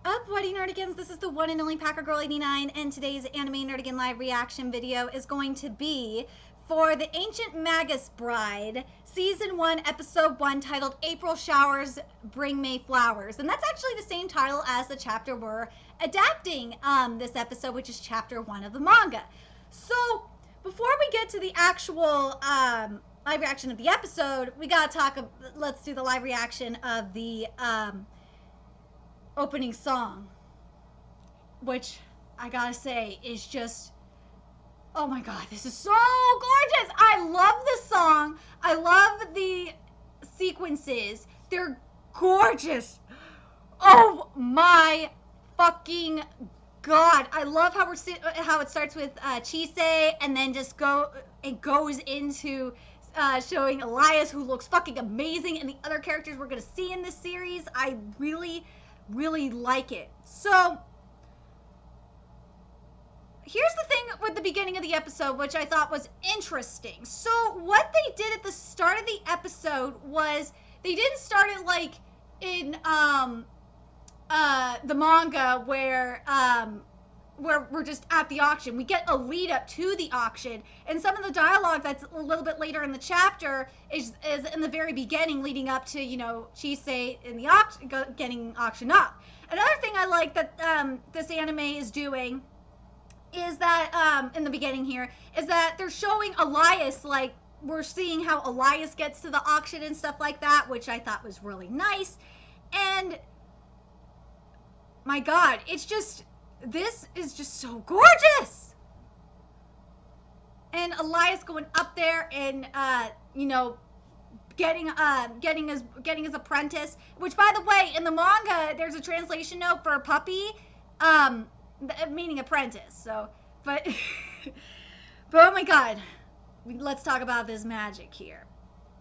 Up, Buddy Nerdigans? This is the one and only Packer Girl 89, and today's Anime Nerdigan live reaction video is going to be for the Ancient Magus Bride, Season 1, Episode 1, titled April Showers Bring May Flowers. And that's actually the same title as the chapter we're adapting this episode, which is Chapter 1 of the manga. So, before we get to the actual live reaction of the episode, we gotta talk, let's do the live reaction of the opening song, which I gotta say is just, oh my god, this is so gorgeous. I love the song. I love the sequences. They're gorgeous. Oh my fucking god. I love how how it starts with Chisei and then just goes into showing Elias, who looks fucking amazing, and the other characters we're gonna see in this series. I really like it. So here's the thing with the beginning of the episode, which I thought was interesting. So what they did at the start of the episode was they didn't start it like in the manga where we're just at the auction. We get a lead up to the auction, and some of the dialogue that's a little bit later in the chapter is in the very beginning, leading up to, you know, Chisei in the auction, getting auctioned up. Another thing I like that this anime is doing is that in the beginning here is that they're showing Elias, like we're seeing how Elias gets to the auction and stuff like that, which I thought was really nice. And my god, it's just, this is just so gorgeous. And Elias going up there and you know, getting his apprentice, which, by the way, in the manga there's a translation note for puppy, meaning apprentice. So, but oh my god, let's talk about this magic here.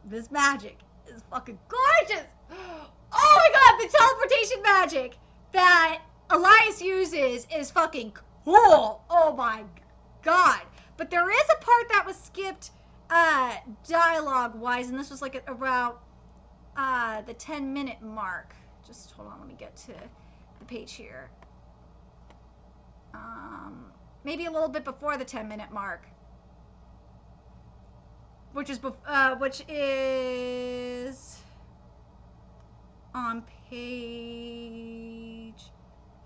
This magic is fucking gorgeous. Oh my god, the teleportation magic that Elias uses is fucking cool. Oh my god. But there is a part that was skipped dialogue wise, and this was like around the 10-minute mark. Just hold on, let me get to the page here. Maybe a little bit before the 10-minute mark, which is on page,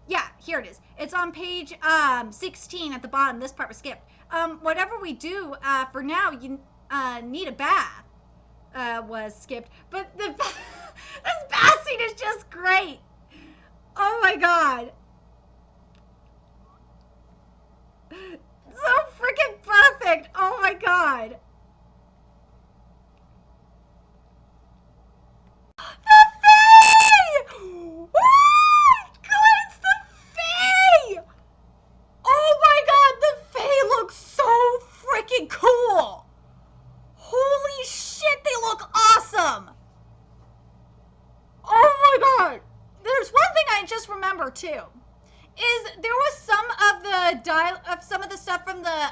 yeah, here it is. It's on page 16 at the bottom. This part was skipped. Whatever we do for now, you need a bath was skipped, but this bath scene is just great. Oh my god, so freaking perfect. Oh my god. Cool. Holy shit, they look awesome. Oh my god. There's one thing I just remember too, is there was some of the stuff from the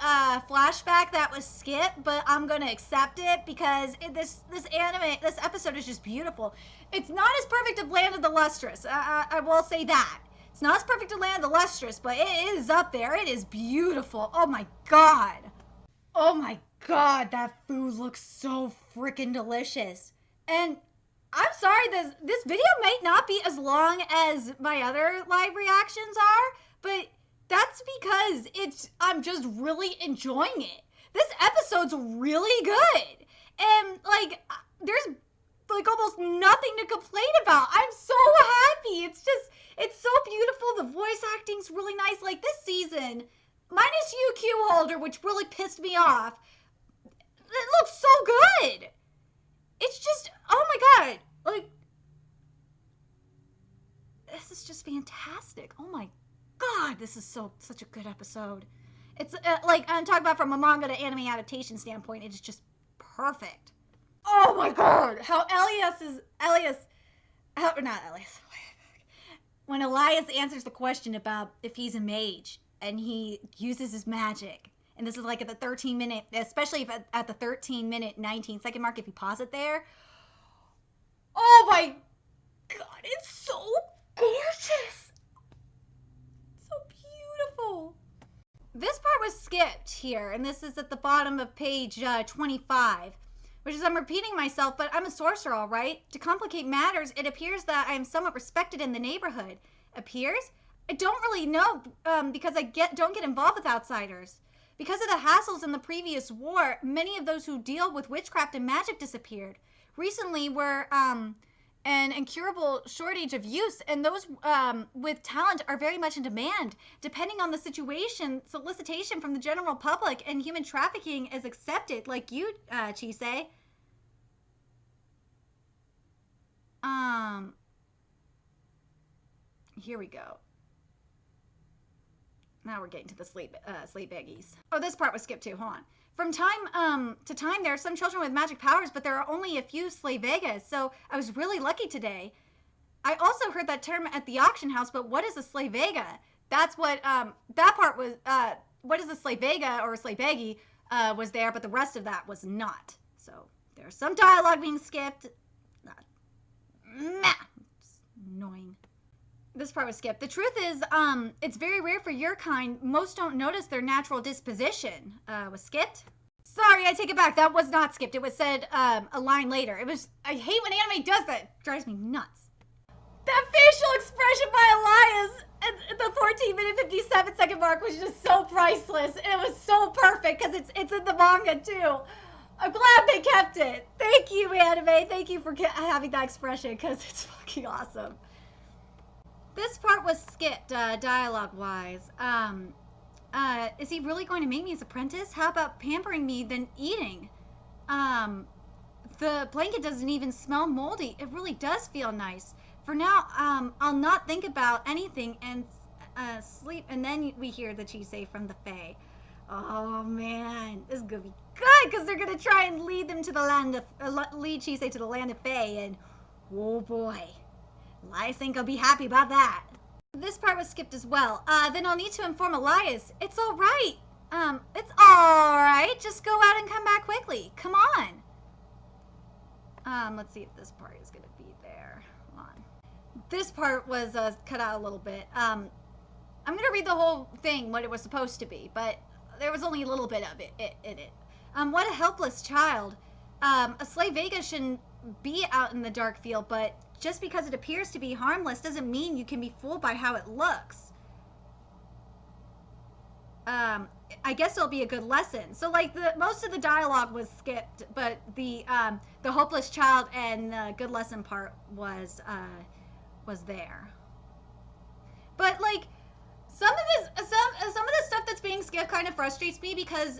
flashback that was skipped, but I'm gonna accept it because this episode is just beautiful. It's not as perfect as Land of the Lustrous. I will say that. It's not as perfect as Land of the Lustrous, but it is up there. It is beautiful. Oh my god. Oh my god, that food looks so freaking delicious. And I'm sorry, this video might not be as long as my other live reactions are, but that's because I'm just really enjoying it. This episode's really good. And like, there's like almost nothing to complain about. I'm so happy. It's so beautiful. The voice acting's really nice. Like this season, minus UQ Holder, which really pissed me off, it looks so good. It's just, oh my god, like, this is just fantastic. Oh my god, this is such a good episode. It's like, I'm talking about from a manga to anime adaptation standpoint, it's just perfect. Oh my god, how when Elias answers the question about if he's a mage, and he uses his magic, and this is like at the 13-minute, especially if at the 13-minute 19-second mark, if you pause it there. Oh my god, it's so gorgeous. here, and this is at the bottom of page 25, which is, I'm repeating myself, but I'm a sorcerer, all right? To complicate matters, it appears that I am somewhat respected in the neighborhood. Appears? I don't really know, because I don't get involved with outsiders. Because of the hassles in the previous war, many of those who deal with witchcraft and magic disappeared. Recently, we're an incurable shortage of use, and those with talent are very much in demand. Depending on the situation, solicitation from the general public and human trafficking is accepted, like you, Chise. Here we go. Now we're getting to the slave baggies. Oh, this part was skipped too. Hold on. From time to time, there are some children with magic powers, but there are only a few slave vegas, so I was really lucky today. I also heard that term at the auction house, but what is a slave vega? That's what, that part was, what is a slave vega or a slave baggy was there, but the rest of that was not. So there's some dialogue being skipped. It's annoying. This part was skipped. The truth is, it's very rare for your kind. Most don't notice their natural disposition. Was skipped? Sorry, I take it back. That was not skipped. It was said a line later. It was, I hate when anime does that. It drives me nuts. That facial expression by Elias at the 14-minute 57-second mark was just so priceless. It was so perfect because it's in the manga too. I'm glad they kept it. Thank you, anime. Thank you for having that expression because it's fucking awesome. This part was skipped, dialogue-wise. Is he really going to make me his apprentice? How about pampering me than eating? The blanket doesn't even smell moldy. It really does feel nice. For now, I'll not think about anything and sleep. And then we hear the Chise from the Fae. Oh man, this is gonna be good because they're gonna try and lead them to the land of lead Chise to the land of Fae, and oh boy. I think I'll be happy about that. This part was skipped as well. Then I'll need to inform Elias. It's all right. It's all right. Just go out and come back quickly. Come on. Let's see if this part is going to be there. Hold on. This part was cut out a little bit. I'm going to read the whole thing, what it was supposed to be, but there was only a little bit of it in it. What a helpless child. A slave Vega shouldn't be out in the dark field, but just because it appears to be harmless doesn't mean you can be fooled by how it looks. I guess it'll be a good lesson. So like most of the dialogue was skipped, but the hopeless child and the good lesson part was there. But like some of the stuff that's being skipped kind of frustrates me because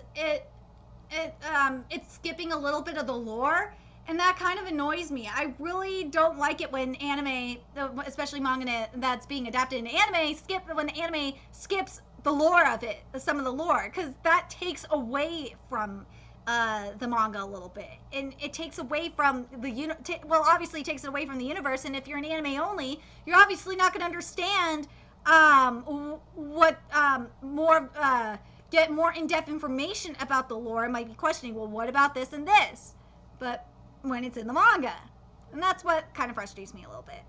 it's skipping a little bit of the lore. And that kind of annoys me. I really don't like it when anime, especially manga that's being adapted into anime, when the anime skips the lore of it, some of the lore, because that takes away from the manga a little bit. And it takes away from obviously it takes it away from the universe, and if you're an anime only, you're obviously not going to understand get more in-depth information about the lore and might be questioning, well, what about this and this? But when it's in the manga. And that's what kind of frustrates me a little bit.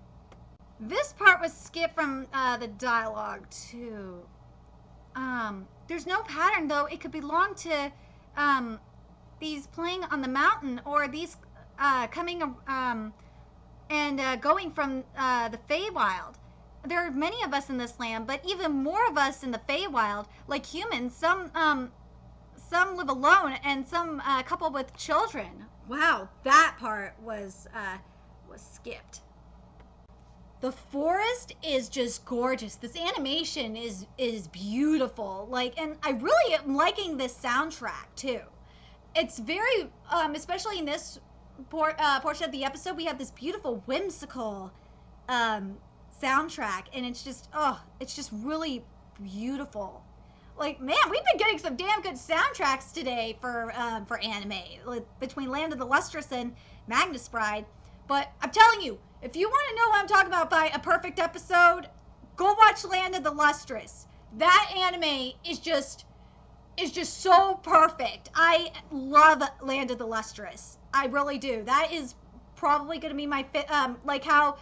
This part was skipped from the dialogue too. There's no pattern though. It could belong to these playing on the mountain or these coming and going from the Feywild. There are many of us in this land, but even more of us in the Feywild. Like humans, some live alone and some coupled with children. Wow, that part was skipped. The forest is just gorgeous. This animation is beautiful. Like, and I really am liking this soundtrack too. It's very, especially in this portion of the episode, we have this beautiful, whimsical soundtrack, and it's just really beautiful. Like, man, we've been getting some damn good soundtracks today for anime, like, between Land of the Lustrous and Magnus Bride. But I'm telling you, if you want to know what I'm talking about by a perfect episode, go watch Land of the Lustrous. That anime is just so perfect. I love Land of the Lustrous. I really do. That is probably going to be my like how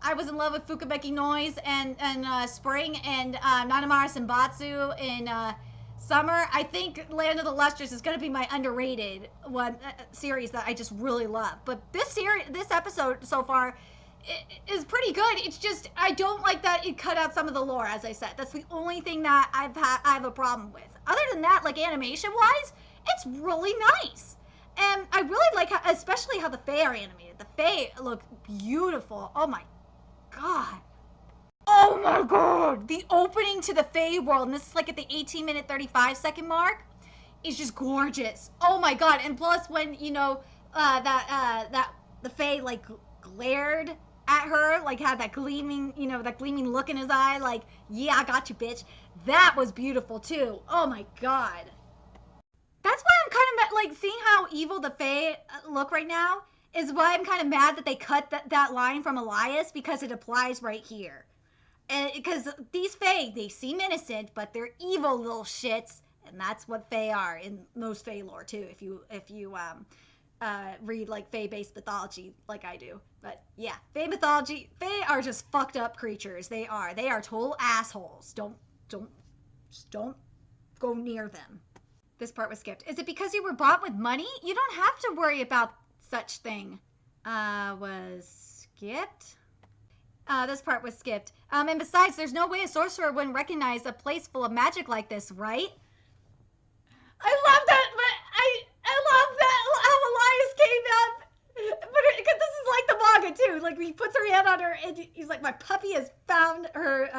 I was in love with Fukabeki Noise and Spring and Nanamara Senbatsu in Summer, I think Land of the Lustrous is going to be my underrated one series that I just really love. But this episode so far is pretty good. It's just I don't like that it cut out some of the lore, as I said. That's the only thing that I have a problem with. Other than that, like animation wise, it's really nice. And I really like how, especially how the Fae are animated. The Fae look beautiful. Oh my god. Oh my god! The opening to the Fae world, and this is like at the 18-minute 35-second mark, is just gorgeous. Oh my god! And plus, when you know that the Fae like glared at her, like had that gleaming, you know, that gleaming look in his eye, like, yeah, I got you, bitch. That was beautiful too. Oh my god. That's why I'm kind of like seeing how evil the Fae look right now. Is why I'm kind of mad that they cut that line from Elias, because it applies right here. Because these Fae, they seem innocent, but they're evil little shits, and that's what Fae are in most Fae lore too. If you read like Fae-based mythology, like I do. But yeah, Fae mythology, Fae are just fucked up creatures. They are total assholes. Don't go near them. This part was skipped. Is it because you were bought with money? You don't have to worry about such thing. Was skipped. This part was skipped. And besides, there's no way a sorcerer wouldn't recognize a place full of magic like this, right? I love that, but I love that how Elias came up. But because this is like the manga too. Like he puts her hand on her, and he's like, "My puppy has found her."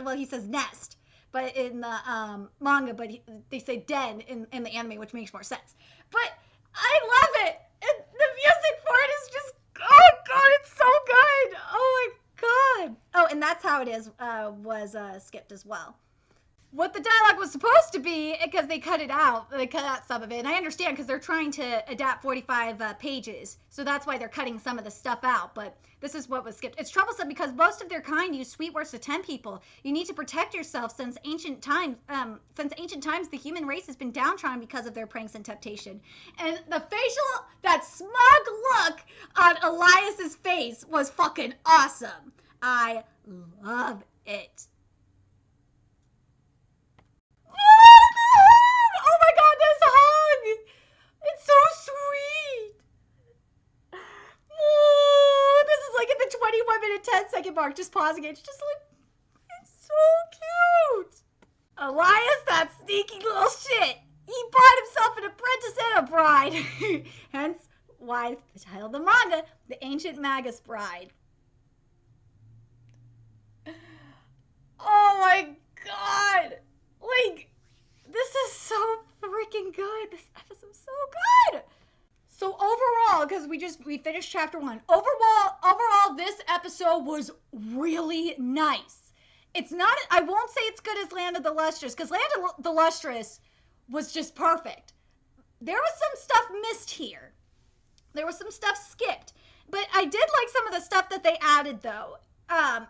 Well, he says nest, but in the manga, but they say den in the anime, which makes more sense. But I love it. And the music for it is just, oh god, it's so good. Oh my god. Oh, and that's how it is was skipped as well. What the dialogue was supposed to be, because they cut it out. They cut out some of it. And I understand, because they're trying to adapt 45 pages. So that's why they're cutting some of the stuff out. But this is what was skipped. It's troublesome because most of their kind use sweet words to tempt people. You need to protect yourself since ancient times. The human race has been downtrodden because of their pranks and temptation. And the facial, that smug look on Elias's face was fucking awesome. I love it. Oh my god, this hug! It's so sweet! Oh, this is like at the 21-minute 10-second mark, just pausing it. It's just like, it's so cute! Elias, that sneaky little shit! He bought himself an apprentice and a bride! Hence why the title of the manga, The Ancient Magus Bride. Oh my god! Like, this is so freaking good. This episode's so good. So overall, because we finished chapter 1. Overall, this episode was really nice. It's not, I won't say it's good as Land of the Lustrous, because Land of the Lustrous was just perfect. There was some stuff missed here. There was some stuff skipped. But I did like some of the stuff that they added, though.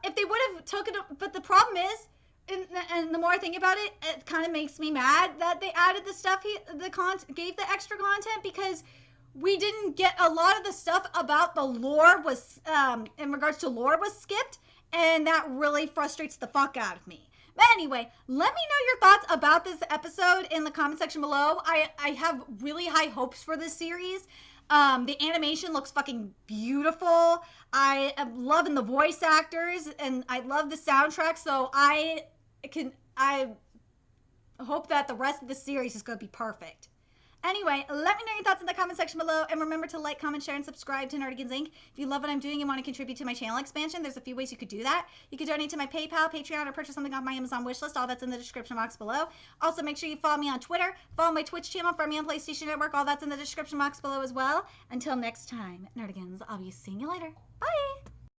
If they would have taken it, but the problem is, and the more I think about it, it kind of makes me mad that they added the stuff gave the extra content, because we didn't get a lot of the stuff about the lore was in regards to lore was skipped, and that really frustrates the fuck out of me. But anyway, let me know your thoughts about this episode in the comment section below. I have really high hopes for this series. The animation looks fucking beautiful. I am loving the voice actors, and I love the soundtrack, so I hope that the rest of the series is going to be perfect. Anyway, let me know your thoughts in the comment section below, and remember to like, comment, share, and subscribe to Nerdigans Inc. If you love what I'm doing and want to contribute to my channel expansion, there's a few ways you could do that. You could donate to my PayPal, Patreon, or purchase something off my Amazon wishlist. All that's in the description box below. Also, make sure you follow me on Twitter, follow my Twitch channel, follow me on PlayStation Network. All that's in the description box below as well. Until next time, Nerdigans, I'll be seeing you later. Bye!